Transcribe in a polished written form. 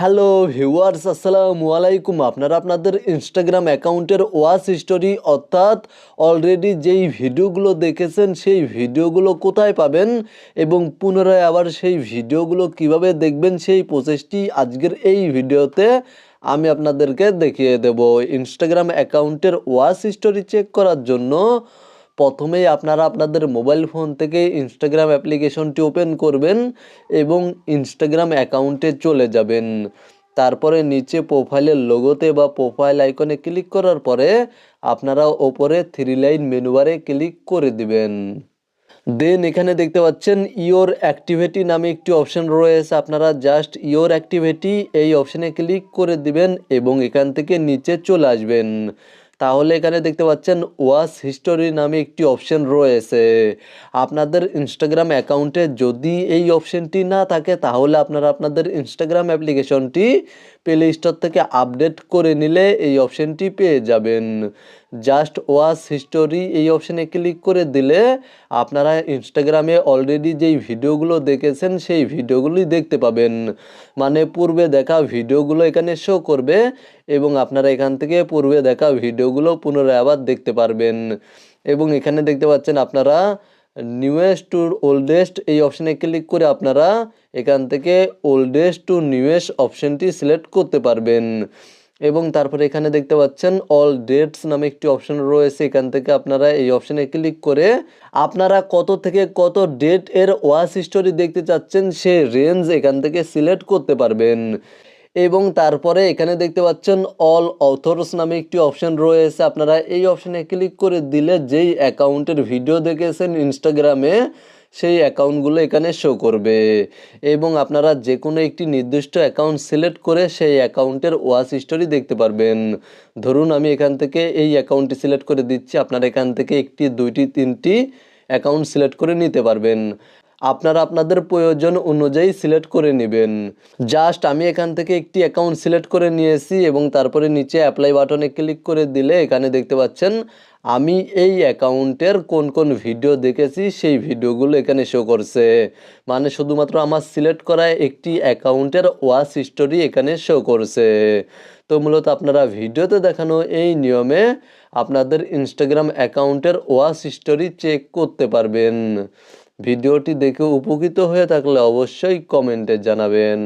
Hello viewers, আসসালামু আলাইকুম। আপনারা আপনাদের ইনস্টাগ্রাম অ্যাকাউন্টের ওয়াচ হিস্টোরি অর্থাৎ অলরেডি যেই ভিডিওগুলো দেখেছেন সেই ভিডিওগুলো কোথায় পাবেন এবং পুনরায় আবার সেই ভিডিওগুলো কিভাবে দেখবেন সেই প্রসেসটি আজকের এই ভিডিওতে আমি আপনাদেরকে দেখিয়ে দেব। ইনস্টাগ্রাম অ্যাকাউন্টের ওয়াচ হিস্টোরি চেক করার জন্য প্রথমেই আপনারা আপনাদের মোবাইল ফোন থেকে ইনস্টাগ্রাম অ্যাপ্লিকেশনটি ওপেন করবেন এবং ইনস্টাগ্রাম অ্যাকাউন্টে চলে যাবেন। তারপরে নিচে প্রোফাইলের লোগোতে বা প্রোফাইল আইকনে ক্লিক করার পরে আপনারা ওপরে 3 লাইন মেনু বারে ক্লিক করে দিবেন। দেন এখানে দেখতে পাচ্ছেন ইওর অ্যাক্টিভিটি নামে একটি অপশন রয়েছে। আপনারা জাস্ট ইওর অ্যাক্টিভিটি এই অপশনে ক্লিক করে দিবেন এবং এখান থেকে নিচে চলে আসবেন। তাহলে এখানে দেখতে পাচ্ছেন ওয়াচ হিস্টোরি নামে একটি অপশন রয়েছে। আপনাদের ইনস্টাগ্রাম অ্যাকাউন্টে যদি এই অপশনটি না থাকে তাহলে আপনারা আপনাদের ইনস্টাগ্রাম অ্যাপ্লিকেশনটি প্লে স্টোর থেকে আপডেট করে নিলে এই অপশনটি পেয়ে যাবেন। জাস্ট ওয়াচ হিস্টোরি এই অপশনে ক্লিক করে দিলে আপনারা ইনস্টাগ্রামে অলরেডি যেই ভিডিওগুলো দেখেছেন সেই ভিডিওগুলোই দেখতে পাবেন। মানে পূর্বে দেখা ভিডিওগুলো এখানে শো করবে এবং আপনারা এখান থেকে পূর্বে দেখা ভিডিওগুলো পুনরায় আবার দেখতে পারবেন। এবং এখানে দেখতে পাচ্ছেন আপনারা নিউয়েস্ট টু ওল্ডেস্ট এই অপশানে ক্লিক করে আপনারা এখান থেকে ওল্ডেস্ট টু নিউয়েস্ট অপশানটি সিলেক্ট করতে পারবেন। এবং তারপরে এখানে দেখতে পাচ্ছেন অল ডেটস নামে একটি অপশন রয়েছে। এখান থেকে আপনারা এই অপশানে ক্লিক করে আপনারা কত থেকে কত ডেট এর ওয়াচ হিস্টোরি দেখতে চাচ্ছেন সে রেঞ্জ এখান থেকে সিলেক্ট করতে পারবেন। এবং তারপরে এখানে দেখতে পাচ্ছেন অল অথরস নামে একটি অপশন রয়েছে। আপনারা এই অপশানে ক্লিক করে দিলে যেই অ্যাকাউন্টের ভিডিও দেখেছেন ইনস্টাগ্রামে সেই অ্যাকাউন্টগুলো এখানে শো করবে এবং আপনারা যে কোনো একটি নির্দিষ্ট অ্যাকাউন্ট সিলেক্ট করে সেই অ্যাকাউন্টের ওয়াচ হিস্টোরি দেখতে পারবেন। ধরুন আমি এখান থেকে এই অ্যাকাউন্টটি সিলেক্ট করে দিচ্ছি, আপনারা এখান থেকে একটি, দুইটি, তিনটি অ্যাকাউন্ট সিলেক্ট করে নিতে পারবেন। আপনারা আপনাদের প্রয়োজন অনুযায়ী সিলেক্ট করে নেবেন। জাস্ট আমি এখান থেকে একটি অ্যাকাউন্ট সিলেক্ট করে নিয়েছি এবং তারপরে নিচে অ্যাপ্লাই বাটনে ক্লিক করে দিলে এখানে দেখতে পাচ্ছেন আমি এই অ্যাকাউন্টের কোন কোন ভিডিও দেখেছি সেই ভিডিওগুলো এখানে শো করছে। মানে শুধুমাত্র আমার সিলেক্ট করা একটি অ্যাকাউন্টের ওয়াচ হিস্টোরি এখানে শো করছে। তো মূলত আপনারা ভিডিওতে দেখানো এই নিয়মে আপনাদের ইনস্টাগ্রাম অ্যাকাউন্টের ওয়াচ হিস্টোরি চেক করতে পারবেন। ভিডিওটি দেখে উপকৃত হয়ে থাকলে অবশ্যই কমেন্টে জানাবেন।